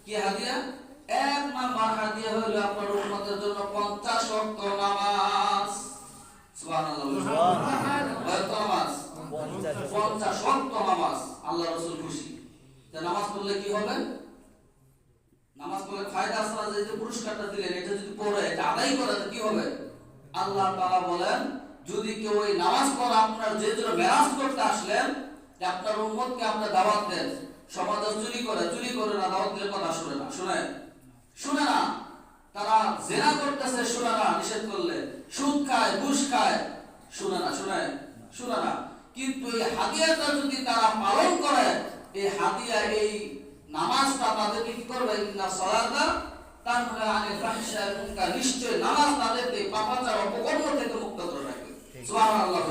কি হাদিয়া? এক নাম্বার হাদিয়া হলো আপনার উম্মতের জন্য 50 ওয়াক্ত নামাজ। সুবহানাল্লাহ। কত নামাজ? 50 ওয়াক্ত নামাজ। আল্লাহ রাসূল খুশি যে নামাজ পড়লে কি হবে? নামাজ পড়লে ফায়দা আছে না, যে পুরস্কারটা দিলেন এটা যদি পড়ে এটা আদায় করে কি হবে? আল্লাহ তাআলা বলেন যদি কেউ ওই নামাজ পড়া আপনার যে জন্য মেরাজ করতে আসলেন, যে আপনার উম্মতকে আপনার দাওয়াত দেন, সমাজে চুরি করে না, দাওয়াত দিলে কথা শুনে না, শুনে না, তারা জেনা করতেছে শুনে না, নিষেধ করলে সুদ খায়, ঘুষ খায়, শুনে না, কিন্তু এই হাদিয়াটা যদি তারা পালন করে, এই হাদিয়া এই নামাজটা তাদেরকে কি করবে? ইন্না সালাতা তানহা আনিল ফাহশা ওয়াল মুনকার, নিশ্চয় নামাজ তাদেরকে পাপাচার অপকর্ম থেকে মুক্ত করে রাখবে। সুবহানাল্লাহ।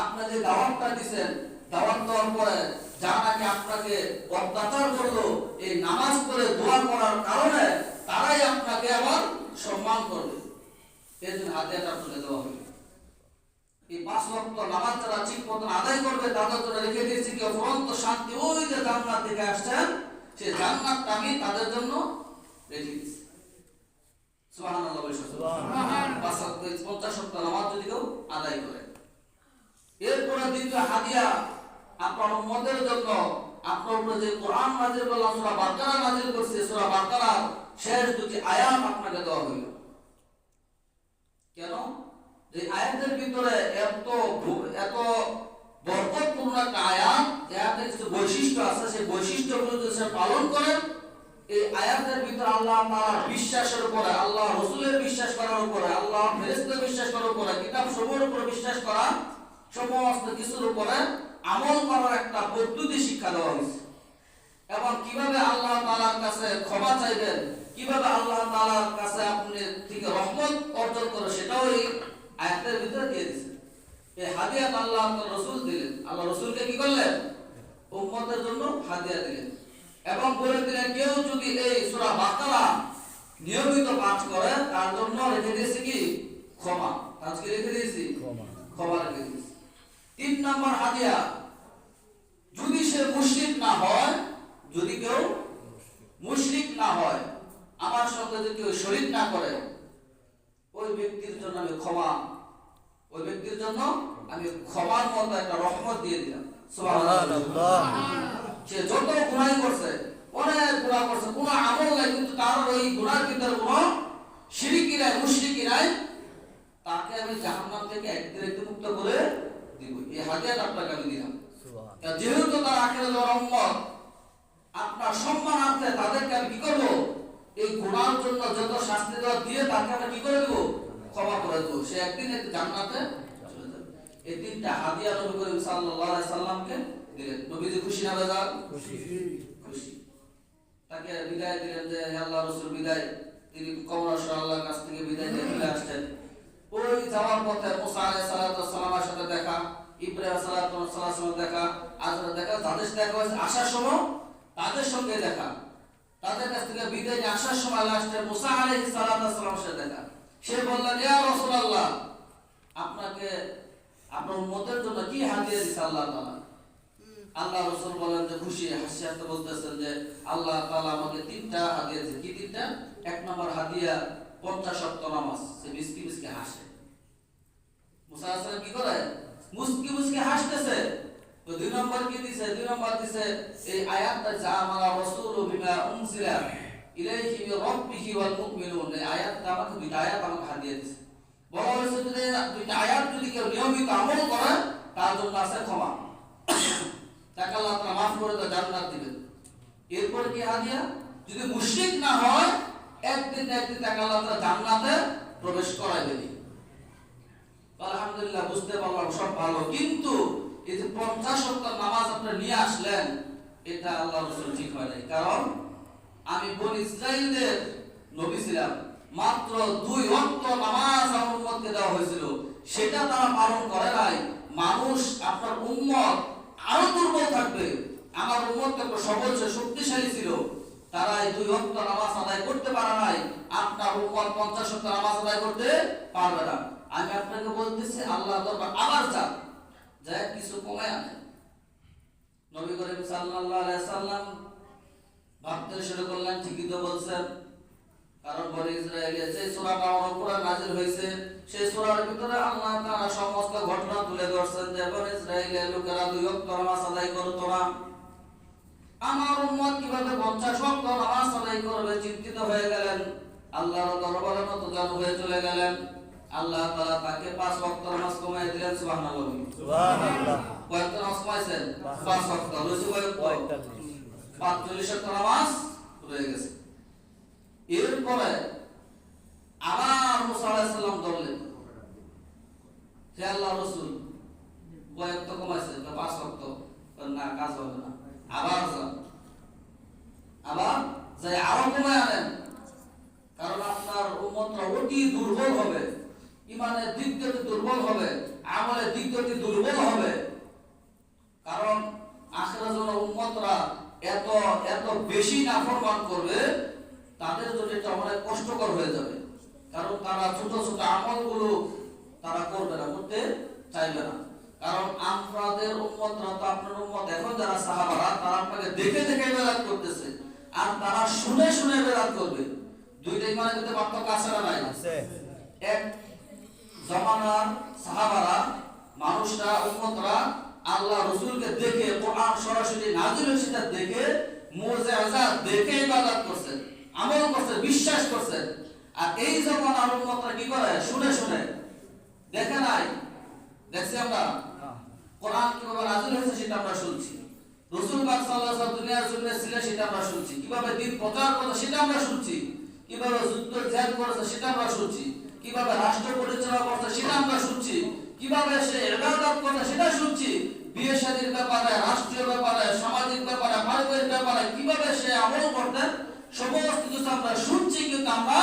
আপনি যে দাওয়াতটা দিবেন, দাওয়াত দেওয়ার পরে যা নাকি আপনাকে অত্যাচার করলো, এই নামাজ পড়ে দোয়া করার কারণে তারাই আপনাকে আবার সম্মান করবে। এর জন্য হাদিয়াটা আপনাকে দেওয়া হবে। এই 5 ওয়াক্ত নামাজ যারা ঠিক মতন আদায় করবে তাদের জন্য রেখে দিয়েছি কি অফুরন্ত শান্তি। ওই যে জান্নাত থেকে আসছেন, সেই জান্নাতটা আমি তাদের জন্য রেখে দিয়েছি। সুবহানাল্লাহ। সুবহানাল্লাহ। 50 ওয়াক্ত নামাজ যদি কেউ আদায় করে, এরপরে দ্বিতীয় হাদিয়া আপনার উম্মতের জন্য আপনার উপরে যে কোরআন নাযিল করলাম, সূরা বাকারা নাযিল করছে, সূরা বাকারার শেষ দুটি আয়াত আপনাকে দেওয়া হইল। কেন? যে আয়াতের ভিতরে এত বরকতপূর্ণ একটা আয়াত, যাতে কিছু বৈশিষ্ট্য আছে, সেই বৈশিষ্ট্যগুলো যদি সে পালন করে, এই আয়াতের ভিতরে আল্লাহ তাআলার বিশ্বাসের উপরে, আল্লাহ রাসূলের বিশ্বাস করার উপরে, আল্লাহ ফেরেশতাদের বিশ্বাস করার উপরে, কিতাব সমূহের উপরে বিশ্বাস করা, সমস্ত কিছুর উপরে আমল করার একটা পদ্ধতি শিক্ষা দেওয়া হয়েছে। এবং কিভাবে আল্লাহ তাআলার কাছে ক্ষমা চাইবেন, কিভাবে আল্লাহ তাআলার কাছে আপনি থেকে রহমত অর্জন করে, সেটাও এই আয়াতের ভিতরে দিয়ে দিয়েছেন। এই হাদিয়া আল্লাহ রাসূল দিলেন, আল্লাহ রাসূলকে কি করলেন? উম্মতের জন্য হাদিয়া দিলেন। এবং বলে দিলেন কেউ যদি এই সূরা বাকারা নিয়মিত পাঠ করে তার জন্য রেখে দিয়েছি কি? ক্ষমা। আজকে রেখে দিয়েছি ক্ষমা রেখে দিয়েছি। 3 নম্বর হাদিয়া, যদি সে মুশরিক না হয়, যদি কেউ মুশরিক না হয়, আমার সঙ্গে যদি কেউ শরীক না করে, ওই ব্যক্তির জন্য আমি ক্ষমার মতো একটা রহমত দিয়ে দিলাম। সুবহানাল্লাহ। সে যত গুনাহ করছে, অনেক গুনাহ করছে, কোনো আমল নাই, কিন্তু তার ওই গুনার ভিতরে কোনো শিরকি নাই, মুশরিকি নাই, তাকে আমি জাহান্নাম থেকে একদিন মুক্ত করে দিব। এই হাদিয়াটা আপনাকে আমি দিলাম। সুবহানাল্লাহ। যেহেতু তার আখিরাতে যাওয়ার উম্মত, আপনার সম্মানার্থে তাদেরকে আমি কি করব? এই গুনার জন্য যত শাস্তি দেওয়া দিয়ে তাকে আমি কি করে দেব? ক্ষমা করে দেব। সে একদিন জান্নাতে চলে যাবে। এই 3টা হাদিয়া নবী করিম সাল্লাল্লাহু আলাইহি সাল্লামকে দিলেন। নবীজি খুশি না বেজার? খুশি। তাকে বিদায় দিলেন যে হে আল্লাহ রাসূল বিদায়। তিনি কবর আল্লাহর কাছ থেকে বিদায় নিয়ে চলে আসছেন। ওই যাওয়ার পথে মুসা আলাইহিস সালাতু ওয়াস সালামের সাথে দেখা, ইব্রাহিম আলাইহিস সালাতু ওয়াস সালামের দেখা, আজরা দেখা, তাদের দেখা হয়েছে আসার সময়, তাদের সঙ্গে দেখা, তাদের কাছ থেকে বিদায় নিয়ে আসার সময় লাস্টে মুসা আলাইহিস সালাতু ওয়াস সালামের সাথে দেখা। সে বললেন ইয়া রাসূলুল্লাহ, আপনাকে আপনার উম্মতের জন্য কি হাদিয়া দিয়েছে আল্লাহ তাআলা? আল্লাহ রাসূল বলেন যে খুশি হাসিতে বলতেছেন যে আল্লাহ তাআলা আমাকে 3টা হাদিয়া দিয়েছে। কি 3টা? 1 নম্বর হাদিয়া 50 ওয়াক্ত নামাজ। সে মিসকি হাসে। মুসা আলাইহিস সালাম কি করে? মুসকি হাসতেছে। তো 2 নম্বর কি দিছে? 2 নম্বর দিছে এই আয়াতটা যা আমারা রাসূলু বিমা উনজিলা ইলাইহি মির রাব্বিহি ওয়াল মুমিনুন। এই আয়াতটা আমাকে 2টা আয়াত আমাকে হাদিয়া দিয়েছে। বলা হয়েছে যে 2টা আয়াত যদি কেউ নিয়মিত আমল করে তার জন্য আছে ক্ষমা, তাকে আল্লাহ তাআলা মাফ করে দেন, জান্নাত দিবেন। এরপর কি হাদিয়া? যদি মুশরিক না হয়, একদিন তাকে আল্লাহ তাআলা জান্নাতে প্রবেশ করাবেন। আলহামদুলিল্লাহ, বুঝতে পারলাম সব ভালো, কিন্তু এই যে 50 ওয়াক্ত নামাজ আপনি নিয়ে আসলেন, এটা আল্লাহ রাসূল ঠিক হয় নাই। কারণ আমি বনি ইসরাঈলদের নবী ছিলাম, মাত্র 2 ওয়াক্ত নামাজ আমার উম্মতকে দেওয়া হয়েছিল, সেটা তারা পালন করে নাই। মানুষ আপনার উম্মত আরো দুর্বল থাকবে, আমার উম্মত তো সবল শক্তিশালী ছিল, তারা এই 2 ওয়াক্ত নামাজ আদায় করতে পারে নাই। আপনার উম্মত 50 ওয়াক্ত নামাজ আদায় করতে পারবে না। আমি আপনাকে বলতেছি আল্লাহ দরবার আবার যা কিছু কমায় আনে। নবী করিম সাল্লাল্লাহু আলাইহি সাল্লাম ভাবতে শুরু করলেন, ঠিকই তো বলছেন, কারণ বনি ইসরায়েলে যে সূরাটা আমার উপরে নাযিল হয়েছে সেই সূরার ভিতরে আল্লাহ তাআলা সমস্ত ঘটনা তুলে ধরছেন যে বনি ইসরায়েলের লোকেরা 2 ওয়াক্ত নামাজ আদায় করত না। আমার উম্মত কিভাবে 50 ওয়াক্ত নামাজ আদায় করবে চিন্তিত হয়ে গেলেন, আল্লাহর দরবারে নতজানু হয়ে চলে গেলেন। আল্লাহ তাআলা তাকে 5 ওয়াক্ত নামাজ কমায় দিলেন। সুবহানাল্লাহ, সুবহানাল্লাহ। কয়টা নামাজ কমাইছেন? 5 ওয়াক্ত। রয়েছে কয়টা? 45 ওয়াক্ত নামাজ রয়ে গেছে। এরপরে আবার মুসা আলাইহিস সালাম বললেন, হে আল্লাহর রাসূল, কয়টা কমাইছে? 5 ওয়াক্ত। না, কাজ হবে না, আবার যান, আবার যাই আরো কমায় আনেন, কারণ আপনার উম্মতরা অতি দুর্বল হবে, ইমানের দিক থেকে দুর্বল হবে, আমলের দিক থেকে দুর্বল হবে। কারণ আখিরাত যখন উম্মতরা এত এত বেশি নাফরমান করবে, তাদের জন্য এটা অনেক কষ্টকর হয়ে যাবে। কারণ তারা ছোট ছোট আমলগুলো তারা করবে না, করতে চাইবে না। কারণ আমাদের উম্মতরা তো আপনার উম্মত এখন যারা সাহাবারা, তারা আপনাকে দেখে দেখে ইবাদত করতেছে, আর তারা শুনে শুনে ইবাদত করবে। দুইটাই মানে কিন্তু পার্থক্য আছে না নাই? আছে। এক জামানার সাহাবারা, মানুষরা, উম্মতরা আল্লাহ রাসূলকে দেখে, কোরআন সরাসরি নাযিল হয়েছে তা দেখে, মুজিজা দেখে ইবাদত করছে, আমল করছে, বিশ্বাস করছে। আর এই জামানার উম্মতরা কি করে? শুনে শুনে, দেখে নাই, দেখছি আমরা কোরআন কিভাবে নাযিল হয়েছে সেটা আমরা শুনছি, রাসূল পাক সাল্লাল্লাহু আলাইহি ওয়াসাল্লাম দুনিয়ার জন্য ছিলেন সেটা আমরা শুনছি, কিভাবে দ্বীন প্রচার করেছে সেটা আমরা শুনছি, কিভাবে যুদ্ধ জিহাদ করেছে সেটা আমরা শুনছি, কিভাবে রাষ্ট্র পরিচালনা করছে সেটা আমরা শুনছি, কিভাবে সে ইবাদত করছে সেটা শুনছি, বিয়ে শাদীর ব্যাপারে, রাষ্ট্রীয় ব্যাপারে, সামাজিক ব্যাপারে, পারিবারিক ব্যাপারে কিভাবে সে আমল করতেন সমস্ত কিছু আমরা শুনছি, কিন্তু আমরা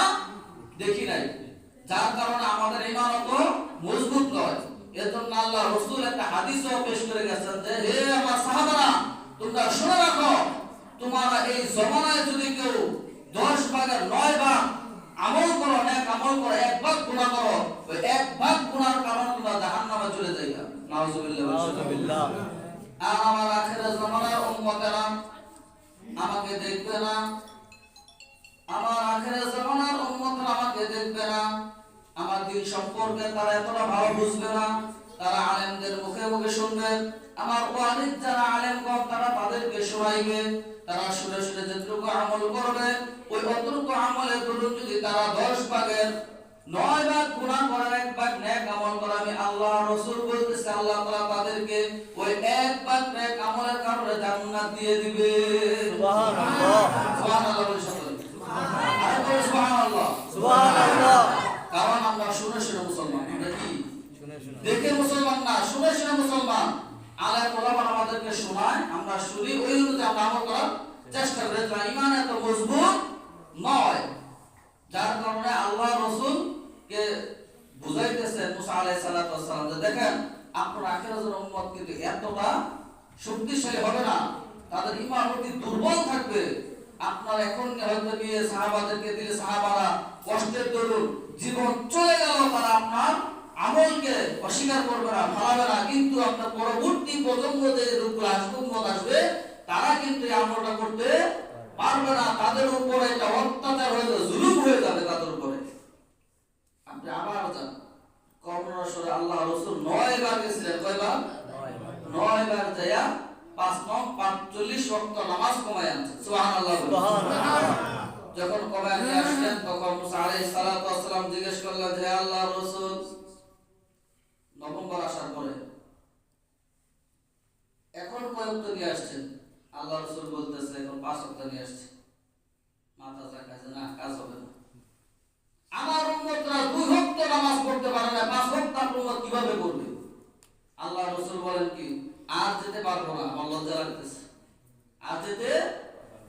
দেখি নাই। যার কারণে আমাদের ঈমান অত মজবুত নয়। এজন্য আল্লাহ রাসূল একটা হাদিসও পেশ করে গেছেন যে, হে আমার সাহাবারা, তোমরা শুনে রাখো, তোমরা এই জমানায় যদি কেউ 10 ভাগের 9 ভাগ আমল করো, নেক আমল করো, 1 ভাগ গুনাহ করো, ওই 1 ভাগ গুনাহর কারণে তোমরা জাহান্নামে চলে যাইবা। নাউজুবিল্লাহ, নাউজুবিল্লাহ। আর আমার আখিরের জমানার উম্মতেরা আমাকে দেখবে না, আমার আখিরের জমানার উম্মতেরা আমাকে দেখবে না, আমার দিন সম্পর্কে তারা এতটা ভালো বুঝবে না। তারা আলেমদের মুখে মুখে শুনবে, আমার ওয়ালিদ যারা আলেমগণ তারা তাদেরকে শোনাইবে, তারা শুনে শুনে যতটুকু আমল করবে, ওই অতটুকু আমলের দরুন যদি তারা 10 ভাগের 9 ভাগ গুনাহ করে, 1 ভাগ নেক আমল করে, আমি আল্লাহ রাসূল বলতেছি, আল্লাহ তাআলা তাদেরকে ওই 1 ভাগ নেক আমলের কারণে জান্নাত দিয়ে দিবে। সুবহানাল্লাহ, সুবহানাল্লাহ বলে সকলে সুবহানাল্লাহ, সুবহানাল্লাহ, সুবহানাল্লাহ। কারণ আমরা শুনে শুনে মুসলমান, আমরা কি শুনে শুনে দেখে মুসলমান না, শুনে শুনে মুসলমান। আলেম ওলামা আমাদেরকে শোনায়, আমরা শুনি, ওই অনুযায়ী আমরা আমল করার চেষ্টা করি। ঈমান এত মজবুত নয়, যার কারণে আল্লাহ রাসূল কে বুঝাইতেছেন মুসা আলাইহিস সালাতু ওয়াস সালাম যে, দেখেন আপনার আখিরাতের উম্মত কিন্তু এতটা শক্তিশালী হবে না, তাদের ঈমান অতি দুর্বল থাকবে। আপনার এখন হয়তো নিয়ে সাহাবাদেরকে দিলে সাহাবারা কষ্টের দরুন জীবন চলে গেল, তারা আপনার আমলকে অস্বীকার করবে না, ভালাবে না, কিন্তু আপনার পরবর্তী প্রজন্ম যে রূপগুলো আসবে, উম্মত আসবে, তারা কিন্তু এই আমলটা করতে পারবে না। তাদের উপরে এটা অত্যাচার হয়ে যাবে, জুলুম হয়ে যাবে তাদের উপরে। আপনি আবার যান কর্মরসরে, আল্লাহ রাসূল 9 বার গেছিলেন, কয়বার? 9 বার যায়া 5 নং 45 ওয়াক্ত নামাজ কমায় আনছে। সুবহানাল্লাহ, সুবহানাল্লাহ। যখন কমায় নিয়ে আসলেন তখন মুসা আলাইহিস সালাতু ওয়াস সালাম জিজ্ঞেস করলেন, হে আল্লাহর রাসূল, নভেম্বর আসার পরে এখন কয় ওয়াক্ত নিয়ে আসছেন? আল্লাহ রাসূল বলতেছে, এখন 5 ওয়াক্ত নিয়ে আসছে। মাথা চাকাছে না, কাজ হবে না। আমার উম্মতরা 2 ওয়াক্ত নামাজ পড়তে পারে না, 5 ওয়াক্ত আপনার উম্মত কিভাবে পড়বে? আল্লাহ রাসূল বলেন কি, আর যেতে পারবো না, আমার লজ্জা লাগতেছে, আর যেতে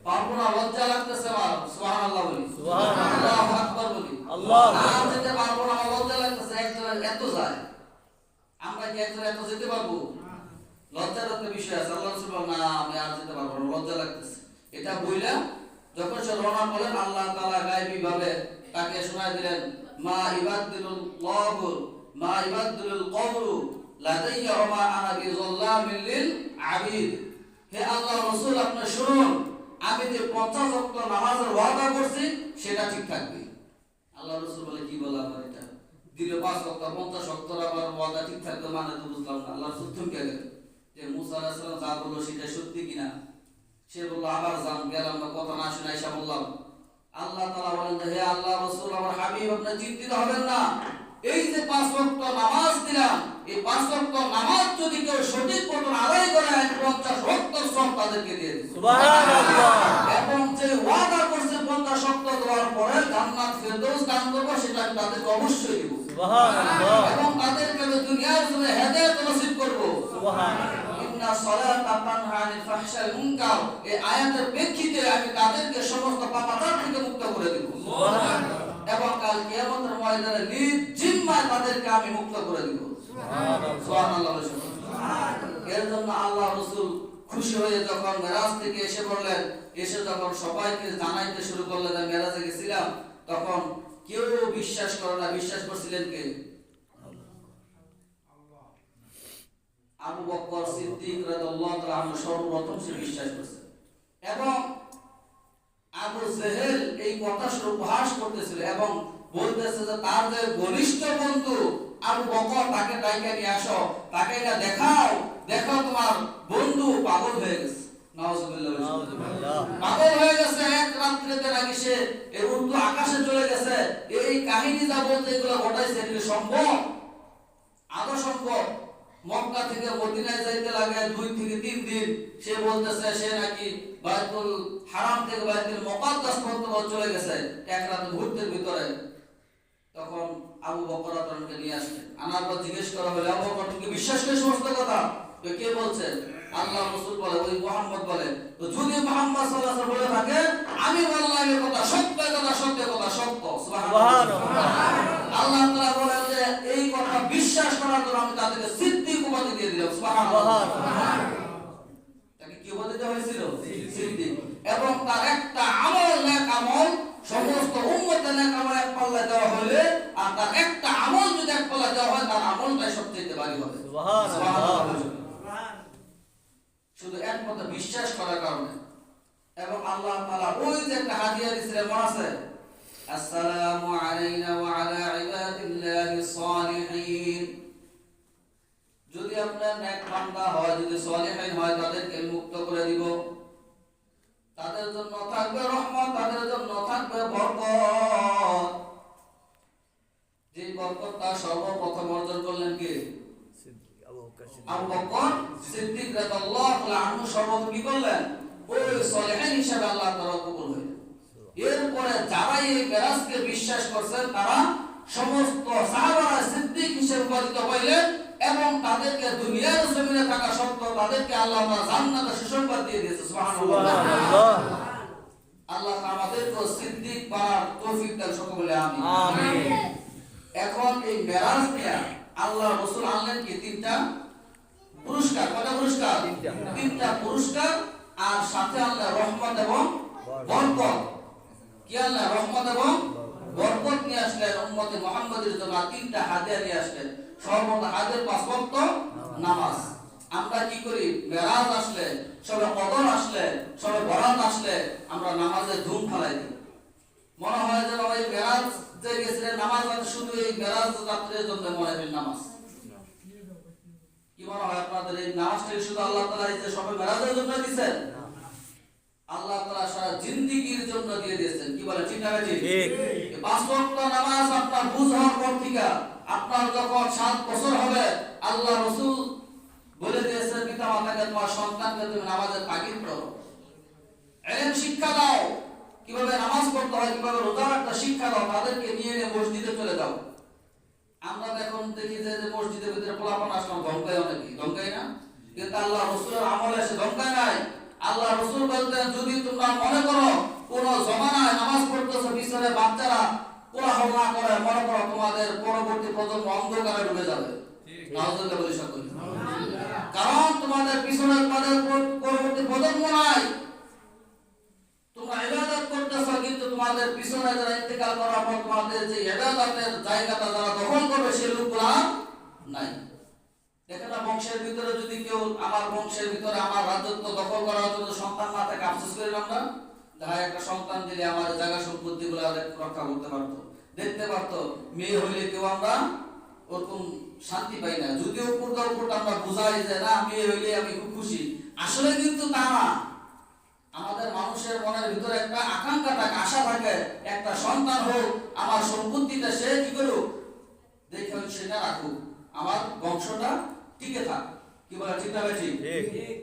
পারবো না, লজ্জা লাগতেছে আমার। সুবহানাল্লাহ বলি, সুবহানাল্লাহ, আল্লাহু আকবার বলি, আল্লাহ। আর যেতে পারবো না, আমার লজ্জা লাগতেছে। একজন এত যায়, আমরা কি একজন এত যেতে পারবো? লজ্জার একটা বিষয় আছে। আল্লাহ রাসূল বলেন, না আমি আর যেতে পারবো না, লজ্জা লাগতেছে। এটা বইলা যখন সে রওনা করলেন, আল্লাহ তাআলা গায়বী ভাবে তাকে শোনায় দিলেন, মা ইবাদুল্লাহু মা ইবাদুল কওলু লাদাইয়া ওয়া মা আনা বিযাল্লামিল লিল আবিদ। হে আল্লাহর রাসূল, আপনি শুনুন, আমি যে 50 ওয়াক্ত নামাজের ওয়াদা করছি সেটা ঠিক থাকবে। আল্লাহ রাসূল বলে কি বলা আবার এটা দিলে 5 ওয়াক্ত 50 ওয়াক্ত আমার ওয়াদা ঠিক থাকবে মানে তো বুঝলাম না। আল্লাহ রাসূল থমকে গেলেন যে মুসা আলাইহিস সালাম যা বললো সেটা সত্যি কিনা। সে বলল আবার যান, গেলাম না, কথা না শুনে আইসা বললাম। আল্লাহ তাআলা বলেন যে হে আল্লাহ রাসূল আমার হাবিব আপনি চিন্তিত হবেন না, এই যে 5 ওয়াক্ত নামাজ দিলাম এই 5 ওয়াক্ত নামাজ যদি কেউ সঠিক মতো আদায় করে 50 ওয়াক্ত সওয়াব তাদেরকে দিয়ে দিই। সুবহানাল্লাহ। এবং যে ওয়াদা করছে 50 ওয়াক্ত দেওয়ার পরে জান্নাত ফেরদৌস দান করব সেটা আমি তাদেরকে অবশ্যই দেব। সুবহানাল্লাহ। এবং তাদেরকে আমি দুনিয়ার জন্য হেদায়েত নসিব করব। সুবহানাল্লাহ। ইন্না সালাতা তানহা আনিল ফাহশাই মুনকার এই আয়াতের প্রেক্ষিতে আমি তাদেরকে সমস্ত পাপাচার থেকে মুক্ত করে দেব। সুবহানাল্লাহ। এবং কাল কিয়ামতের ময়দানে নিজ জিম্মায় তাদেরকে আমি মুক্ত করে দেব। সুবহানাল্লাহ। এর জন্য আল্লাহ রাসূল খুশি হয়ে যখন মেরাজ থেকে এসে বললেন, এসে যখন সবাইকে জানাইতে শুরু করলেন যে মেরাজে গেছিলাম, তখন কেউ বিশ্বাস করে না। বিশ্বাস করছিলেন কে? আবু বকর সিদ্দিক রাদিয়াল্লাহু তাআলা আনহু সর্বপ্রথম সে বিশ্বাস করেছে। এবং আবু জেহেল এই কথা শুনে উপহাস করতেছিল এবং বলতেছে যে তার যে ঘনিষ্ঠ বন্ধু আবু বকর তাকে ডাইকা নিয়ে আসো, তাকে না দেখাও, দেখো তোমার বন্ধু পাগল হয়ে গেছে। নাউজুবিল্লাহ। পাগল হয়ে গেছে, এক রাত্রিতে নাকি সে এর উর্দু আকাশে চলে গেছে। এই কাহিনী যা বলতে এগুলো ঘটাইছে এগুলো সম্ভব? আদৌ সম্ভব? মক্কা থেকে মদিনায় যাইতে লাগে 2 থেকে 3 দিন। সে বলতেছে সে নাকি বাইতুল হারাম থেকে বাইতুল মুকাদ্দাস পর্যন্ত চলে গেছে এক রাত মুহূর্তের ভিতরে। তখন আবু বকর রাদিয়াল্লাহু নিয়ে আসলেন, আনার পর জিজ্ঞেস করা হলো আবু বকর তুমি বিশ্বাস করে সমস্ত কথা? তো কে বলছে? আল্লাহ রাসূল বলে, ওই মুহাম্মদ বলে। তো যদি মুহাম্মদ সাল্লাল্লাহু আলাইহি ওয়াসাল্লাম বলে থাকে আমি বললাম এই কথা সত্য, কথা সত্য, কথা সত্য। সুবহানাল্লাহ। আল্লাহ তাআলা বলেন যে এই কথা বিশ্বাস করার জন্য আমি তাদেরকে সিদ্দিক উপাধি দিয়ে দিলাম। সুবহানাল্লাহ। তাকে কি উপাধি দেওয়া হয়েছিল? সিদ্দিক। এবং তার একটা আমল, নেক আমল সমস্ত উম্মতের নেক আমল এক পাল্লায় দেওয়া হলে আর তার একটা আমল যদি এক পাল্লায় দেওয়া হয় তার আমলটাই সবচেয়ে ভারী হবে। সুবহানাল্লাহ। শুধু একমাত্র বিশ্বাস করার কারণে। এবং আল্লাহ তাআলা ওই যে একটা হাদিয়া দিয়েছিলেন মনে আছে? আসসালামু আলাইনা ওয়া আলা ইবাদিল্লাহিস সালিহিন। যদি আপনার নেক বান্দা হয়, যদি সালিহিন হয় তাদেরকে মুক্ত করে দিব। তাদের জন্য থাকবে রহমত, তাদের জন্য থাকবে বরকত। যে বরকতটা সর্বপ্রথম অর্জন করলেন কে? আবু বকর সিদ্দিক রাদিয়াল্লাহু আনহু সর্বপ্রথম কি করলেন? ওই সালেহিন হিসেবে আল্লাহ তাআলা কবুল হলেন। এরপরে যারা এই মেরাজকে বিশ্বাস করছেন তারা সমস্ত সাহাবারা সিদ্দিক হিসেবে পরিচিত হইলেন এবং তাদেরকে দুনিয়ার জমিনে থাকা সত্ত্বেও তাদেরকে আল্লাহ তাআলা জান্নাতে সুসংবাদ দিয়ে দিয়েছে। সুবহানাল্লাহ। আল্লাহ আমাদেরকে সিদ্দিক বানার তৌফিক দান সকলে আমিন। আমিন। এখন এই মেরাজ নিয়ে আল্লাহ রাসূল আনলেন কি 3টা পুরস্কার। কয়টা পুরস্কার? 3টা পুরস্কার। আর সাথে আল্লাহ রহমত এবং বরকত। কি আল্লাহ রহমত এবং বরকত নিয়ে আসলেন উম্মতে মুহাম্মাদের জন্য। 3টা হাদিয়া নিয়ে আসলেন। সর্বপ্রথম হাদিয়া 5 ওয়াক্ত নামাজ। আমরা কি করি? মেরাজ আসলে, সবে কদর আসলে, সবে বরাত আসলে আমরা নামাজে ধুম ফেলাই দিই। মনে হয় যে ওই মেরাজ যে গেছিলেন নামাজ শুধু এই মেরাজ রাত্রের জন্য মনে হয় নামাজ। কি মনে হয় আপনাদের এই নামাজটা শুধু আল্লাহ তাআলা এই যে সবে মেরাজের জন্য দিয়েছেন? আল্লাহ তাআলা সারা জিন্দেগীর জন্য দিয়ে দিয়েছেন। কি বলে ঠিক না ঠিক? ঠিক। 5 ওয়াক্ত নামাজ আপনার বুঝ হওয়ার পর থেকে আপনার যখন 7 বছর হবে আল্লাহ রাসূল বলে দিয়েছেন পিতা মাতাকে তোমার সন্তানকে তুমি নামাজের তাগিদ করো, ইলম শিক্ষা দাও, কিভাবে নামাজ পড়তে হয়, কিভাবে রোজা রাখতে শিক্ষা দাও, তাদেরকে নিয়ে মসজিদে চলে যাও। আমরা এখন দেখি যে মসজিদের ভিতরে পোলাপান আসলাম ধমকায় অনেকে, ধমকায় না? কিন্তু আল্লাহ রাসূলের আমলে এসে ধমকায় নাই। আল্লাহ রাসূল বলতেন যদি তোমরা মনে করো কোন জমানায় নামাজ পড়তেছো পিছনে বাচ্চারা কোলাহল না করে, মনে করো তোমাদের পরবর্তী প্রজন্ম অন্ধকারে ডুবে যাবে। নাউজুবিল্লাহ বলি সকলে। কারণ তোমাদের পিছনে তোমাদের পরবর্তী প্রজন্ম নাই। তোমরা ইবাদত করতেছো কিন্তু তোমাদের পিছনে যারা ইন্তেকাল করার পর তোমাদের যে ইবাদতের জায়গাটা যারা দখল করবে সেই লোকগুলো নাই। দেখেন না, বংশের ভিতরে যদি কেউ আমার বংশের ভিতরে আমার রাজত্ব দখল করার জন্য সন্তান না থাকে, আফসোস করিলাম না? দেখা একটা সন্তান দিলে আমার জায়গা সম্পত্তি গুলো রক্ষা করতে পারতো, দেখতে পারতো। মেয়ে হইলে কেউ আমরা ওরকম শান্তি পাই না, যদিও পূর্ণ আমরা বুঝাই যে না মেয়ে হইলে আমি খুব খুশি, আসলে কিন্তু তা না। আমাদের মানুষের মনের ভিতরে একটা আকাঙ্ক্ষা থাকে, আশা থাকে, একটা সন্তান হোক, আমার সম্পত্তিটা সে কি করুক, দেখে সেটা রাখুক, আমার বংশটা টিকে থাক। কি বলে, ঠিক না ভাই? ঠিক।